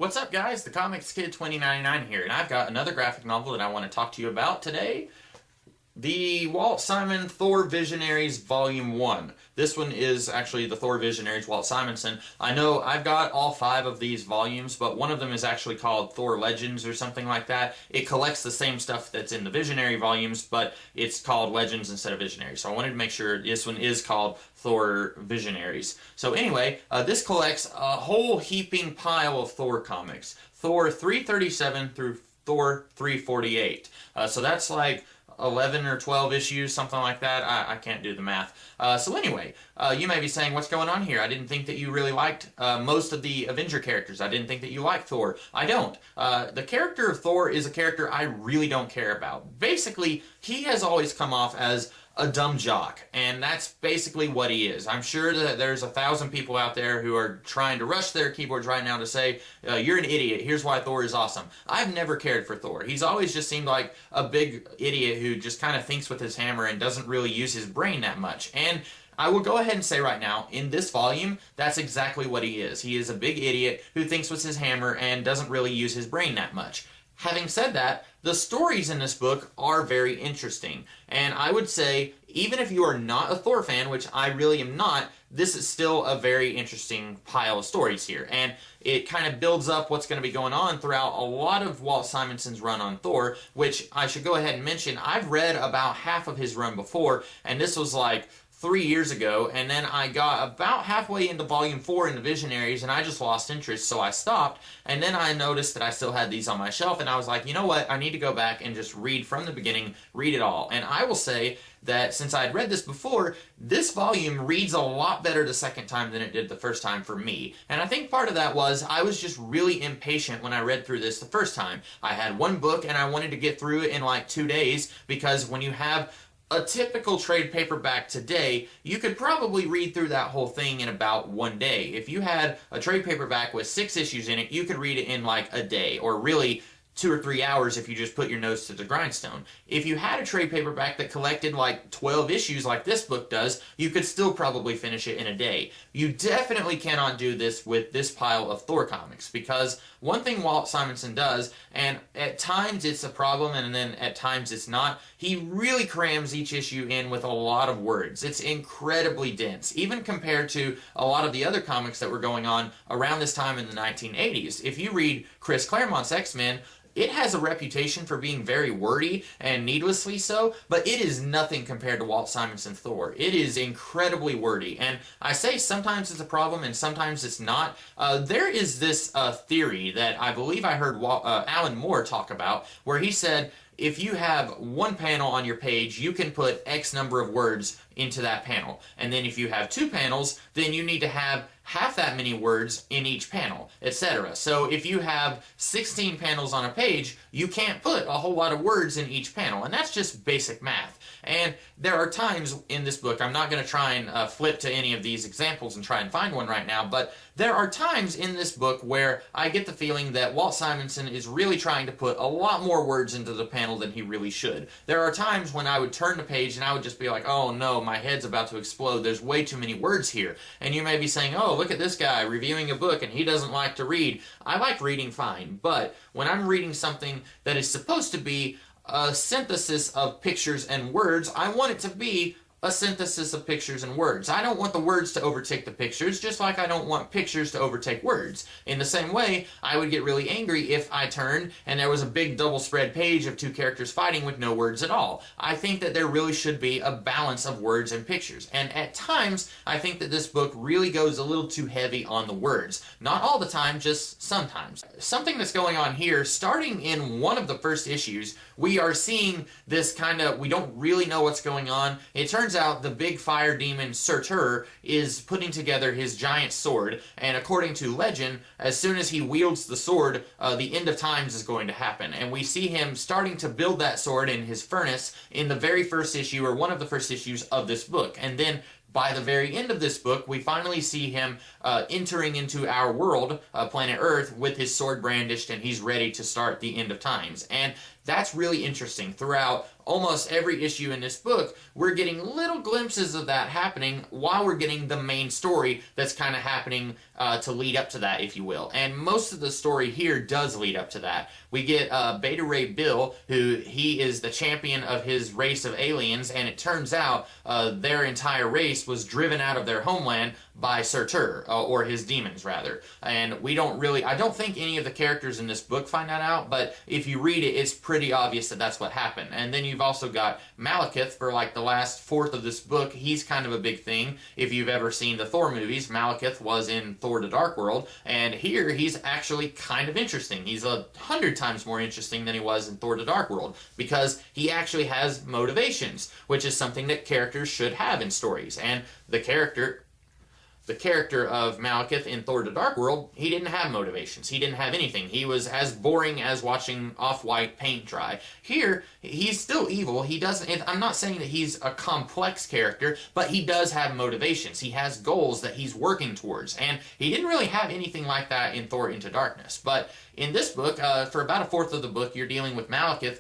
What's up, guys? The Comics Kid 2099 here, and I've got another graphic novel that I want to talk to you about today. The Walt Simonson Thor Visionaries Volume 1. This one is actually the Thor Visionaries, Walt Simonson. I know I've got all 5 of these volumes, but one of them is actually called Thor Legends or something like that. It collects the same stuff that's in the Visionary volumes, but it's called Legends instead of Visionaries. So I wanted to make sure this one is called Thor Visionaries. So anyway, this collects a whole heaping pile of Thor comics. Thor 337 through Thor 348. So that's like 11 or 12 issues, something like that. I can't do the math. So anyway, you may be saying, what's going on here? I didn't think that you really liked most of the Avenger characters. I didn't think that you liked Thor. I don't. The character of Thor is a character I really don't care about. Basically, he has always come off as a dumb jock, and that's basically what he is. I'm sure that there's 1,000 people out there who are trying to rush their keyboards right now to say, you're an idiot, here's why Thor is awesome. I've never cared for Thor. He's always just seemed like a big idiot who just kind of thinks with his hammer and doesn't really use his brain that much. And I will go ahead and say right now, in this volume, that's exactly what he is. He is a big idiot who thinks with his hammer and doesn't really use his brain that much. Having said that, the stories in this book are very interesting, and I would say, even if you are not a Thor fan, which I really am not, this is still a very interesting pile of stories here, and it kind of builds up what's going to be going on throughout a lot of Walt Simonson's run on Thor, which I should go ahead and mention, I've read about half of his run before, and this was like 3 years ago, and then I got about halfway into Volume 4 in the Visionaries, and I just lost interest, so I stopped, and then I noticed that I still had these on my shelf, and I was like, you know what, I need to go back and just read from the beginning, read it all. And I will say that since I had read this before, this volume reads a lot better the second time than it did the first time for me. And I think part of that was I was just really impatient when I read through this the first time. I had one book, and I wanted to get through it in like 2 days, because when you have a typical trade paperback today, you could probably read through that whole thing in about 1 day. If you had a trade paperback with 6 issues in it, you could read it in like a day, or really 2 or 3 hours if you just put your nose to the grindstone. If you had a trade paperback that collected like 12 issues like this book does, you could still probably finish it in a day. You definitely cannot do this with this pile of Thor comics, because one thing Walt Simonson does, and at times it's a problem and then at times it's not, he really crams each issue in with a lot of words. It's incredibly dense, even compared to a lot of the other comics that were going on around this time in the 1980s. If you read Chris Claremont's X-Men, it has a reputation for being very wordy and needlessly so, but it is nothing compared to Walt Simonson's Thor. It is incredibly wordy, and I say sometimes it's a problem and sometimes it's not. There is this theory that I believe I heard Alan Moore talk about, where he said, if you have one panel on your page, you can put X number of words into that panel. And then if you have 2 panels, then you need to have half that many words in each panel, etc. So if you have 16 panels on a page, you can't put a whole lot of words in each panel. And that's just basic math. And there are times in this book, I'm not going to try and flip to any of these examples and try and find one right now, but there are times in this book where I get the feeling that Walt Simonson is really trying to put a lot more words into the panel than he really should. There are times when I would turn the page and I would just be like, oh no, my head's about to explode, there's way too many words here. And you may be saying, oh, look at this guy reviewing a book and he doesn't like to read. I like reading fine, but when I'm reading something that is supposed to be a synthesis of pictures and words, I want it to be a synthesis of pictures and words. I don't want the words to overtake the pictures, just like I don't want pictures to overtake words. In the same way, I would get really angry if I turned and there was a big double spread page of 2 characters fighting with no words at all. I think that there really should be a balance of words and pictures. And at times, I think that this book really goes a little too heavy on the words. Not all the time, just sometimes. Something that's going on here, starting in one of the first issues, we are seeing this kind of, we don't really know what's going on. It turns out the big fire demon Surtur is putting together his giant sword, and according to legend, as soon as he wields the sword, the end of times is going to happen. And we see him starting to build that sword in his furnace in the very first issue, or one of the first issues of this book. And then by the very end of this book, we finally see him entering into our world, planet Earth, with his sword brandished, and he's ready to start the end of times. And that's really interesting. Throughout almost every issue in this book, we're getting little glimpses of that happening while we're getting the main story that's kind of happening to lead up to that, if you will. And most of the story here does lead up to that. We get Beta Ray Bill, who he is the champion of his race of aliens, and it turns out their entire race was driven out of their homeland by Surtur, or his demons, rather. And we don't really, I don't think any of the characters in this book find that out, but if you read it, it's pretty obvious that that's what happened. And then you've also got Malekith for like the last fourth of this book. He's kind of a big thing. If you've ever seen the Thor movies, Malekith was in Thor: The Dark World, and here he's actually kind of interesting. He's 100 times more interesting than he was in Thor: The Dark World, because he actually has motivations, which is something that characters should have in stories. And the character of Malekith in Thor: The Dark World, he didn't have motivations. He didn't have anything. He was as boring as watching off-white paint dry. Here, he's still evil. He doesn't, I'm not saying that he's a complex character, but he does have motivations. He has goals that he's working towards. And he didn't really have anything like that in Thor: Into Darkness. But in this book, for about a fourth of the book, you're dealing with Malekith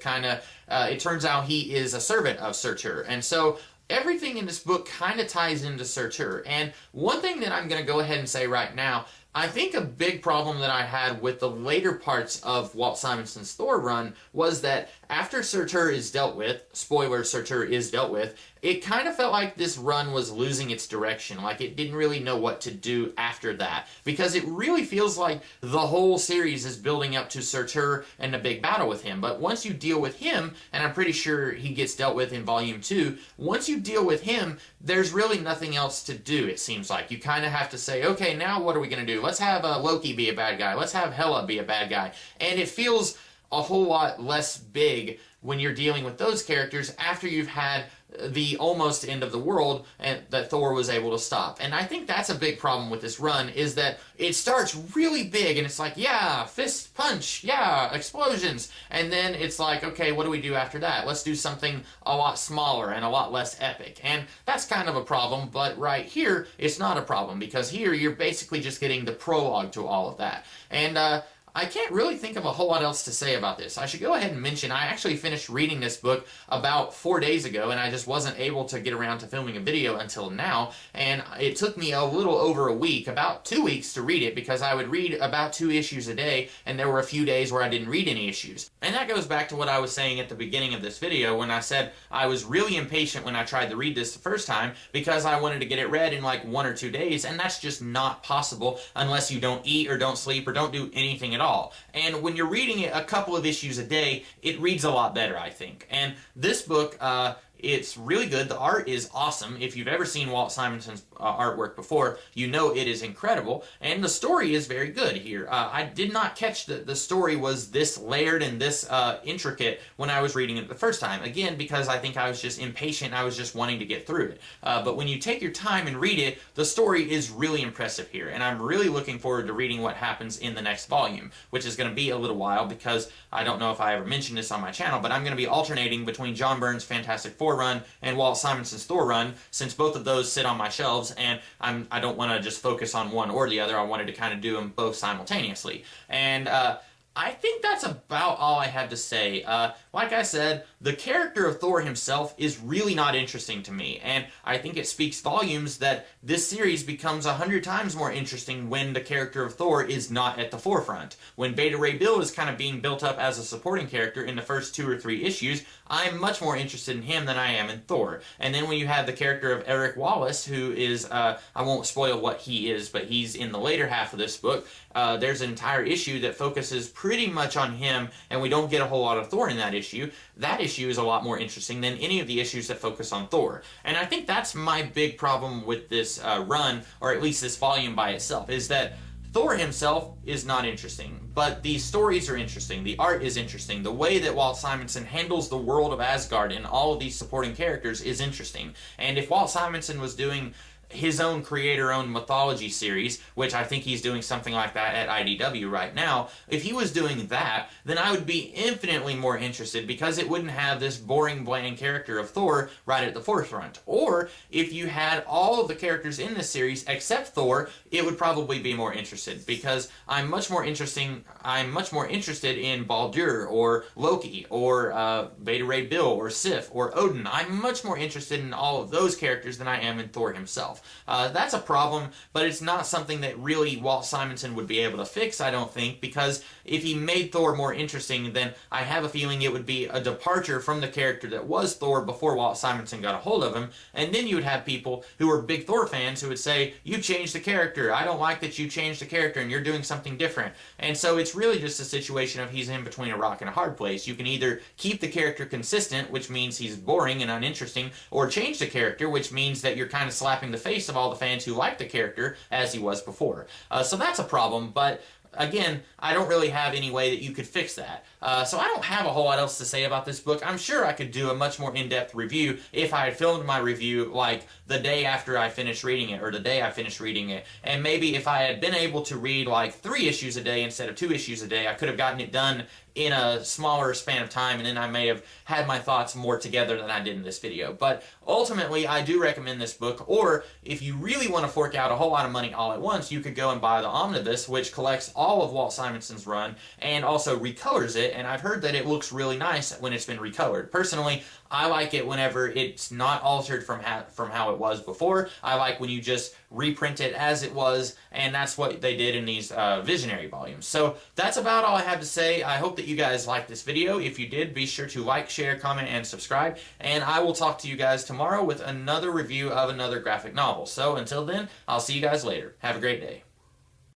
it turns out he is a servant of Surtur. And so everything in this book kind of ties into Surtur. And one thing that I'm going to go ahead and say right now, I think a big problem that I had with the later parts of Walt Simonson's Thor run was that after Surtur is dealt with, spoiler, Surtur is dealt with, it kind of felt like this run was losing its direction, like it didn't really know what to do after that, because it really feels like the whole series is building up to Surtur and a big battle with him. But once you deal with him, and I'm pretty sure he gets dealt with in Volume 2, once you deal with him, there's really nothing else to do, it seems like. You kind of have to say, okay, now what are we going to do? Let's have Loki be a bad guy. Let's have Hela be a bad guy. And it feels a whole lot less big when you're dealing with those characters after you've had the almost end of the world and that Thor was able to stop. And I think that's a big problem with this run, is that it starts really big and it's like, yeah, fist punch, yeah, explosions. And then it's like, okay, what do we do after that? Let's do something a lot smaller and a lot less epic. And that's kind of a problem, but right here, it's not a problem, because here you're basically just getting the prologue to all of that. And I can't really think of a whole lot else to say about this. I should go ahead and mention I actually finished reading this book about 4 days ago, and I just wasn't able to get around to filming a video until now, and it took me a little over a week, about 2 weeks, to read it, because I would read about 2 issues a day, and there were a few days where I didn't read any issues. And that goes back to what I was saying at the beginning of this video when I said I was really impatient when I tried to read this the first time, because I wanted to get it read in like 1 or 2 days, and that's just not possible unless you don't eat or don't sleep or don't do anything at all. And when you're reading it a couple of issues a day, it reads a lot better, I think. And this book, it's really good. The art is awesome. If you've ever seen Walt Simonson's artwork before, you know it is incredible. And the story is very good here. I did not catch that the story was this layered and this intricate when I was reading it the first time. Again, because I think I was just impatient. I was just wanting to get through it. But when you take your time and read it, the story is really impressive here. And I'm really looking forward to reading what happens in the next volume, which is going to be a little while, because I don't know if I ever mentioned this on my channel, but I'm going to be alternating between John Byrne's Fantastic Four run and Walt Simonson's Thor run, since both of those sit on my shelves, and I don't want to just focus on one or the other. I wanted to kind of do them both simultaneously. And I think that's about all I have to say. Like I said, the character of Thor himself is really not interesting to me, and I think it speaks volumes that this series becomes 100 times more interesting when the character of Thor is not at the forefront. When Beta Ray Bill is kind of being built up as a supporting character in the first 2 or 3 issues, I'm much more interested in him than I am in Thor. And then when you have the character of Eric Wallace, who is, I won't spoil what he is, but he's in the later half of this book, there's an entire issue that focuses pretty much on him, and we don't get a whole lot of Thor in that issue. That issue is a lot more interesting than any of the issues that focus on Thor. And I think that's my big problem with this run, or at least this volume by itself, is that Thor himself is not interesting, but the stories are interesting, the art is interesting, the way that Walt Simonson handles the world of Asgard and all of these supporting characters is interesting. And if Walt Simonson was doing his own creator-owned mythology series, which I think he's doing something like that at IDW right now. If he was doing that, then I would be infinitely more interested, because it wouldn't have this boring, bland character of Thor right at the forefront. Or if you had all of the characters in this series except Thor, it would probably be more interested, because I'm much more interested in Baldur or Loki or Beta Ray Bill or Sif or Odin. I'm much more interested in all of those characters than I am in Thor himself. That's a problem, but it's not something that really Walt Simonson would be able to fix, I don't think, because if he made Thor more interesting, then I have a feeling it would be a departure from the character that was Thor before Walt Simonson got a hold of him, and then you would have people who were big Thor fans who would say, you changed the character, I don't like that you changed the character and you're doing something different. And so it's really just a situation of he's in between a rock and a hard place. You can either keep the character consistent, which means he's boring and uninteresting, or change the character, which means that you're kind of slapping the face of all the fans who like the character as he was before. So that's a problem, but again, I don't really have any way that you could fix that. So I don't have a whole lot else to say about this book. I'm sure I could do a much more in-depth review if I had filmed my review like the day after I finished reading it, or the day I finished reading it. And maybe if I had been able to read like 3 issues a day instead of 2 issues a day, I could have gotten it done in a smaller span of time, and then I may have had my thoughts more together than I did in this video. But ultimately, I do recommend this book, or if you really want to fork out a whole lot of money all at once, you could go and buy the Omnibus, which collects all of Walt Simonson's run and also recolors it, and I've heard that it looks really nice when it's been recolored. Personally, I like it whenever it's not altered from how it was before. I like when you just reprint it as it was, and that's what they did in these Visionary volumes. So that's about all I have to say. I hope that you guys liked this video. If you did, be sure to like, share, comment, and subscribe, and I will talk to you guys tomorrow with another review of another graphic novel. So until then, I'll see you guys later. Have a great day.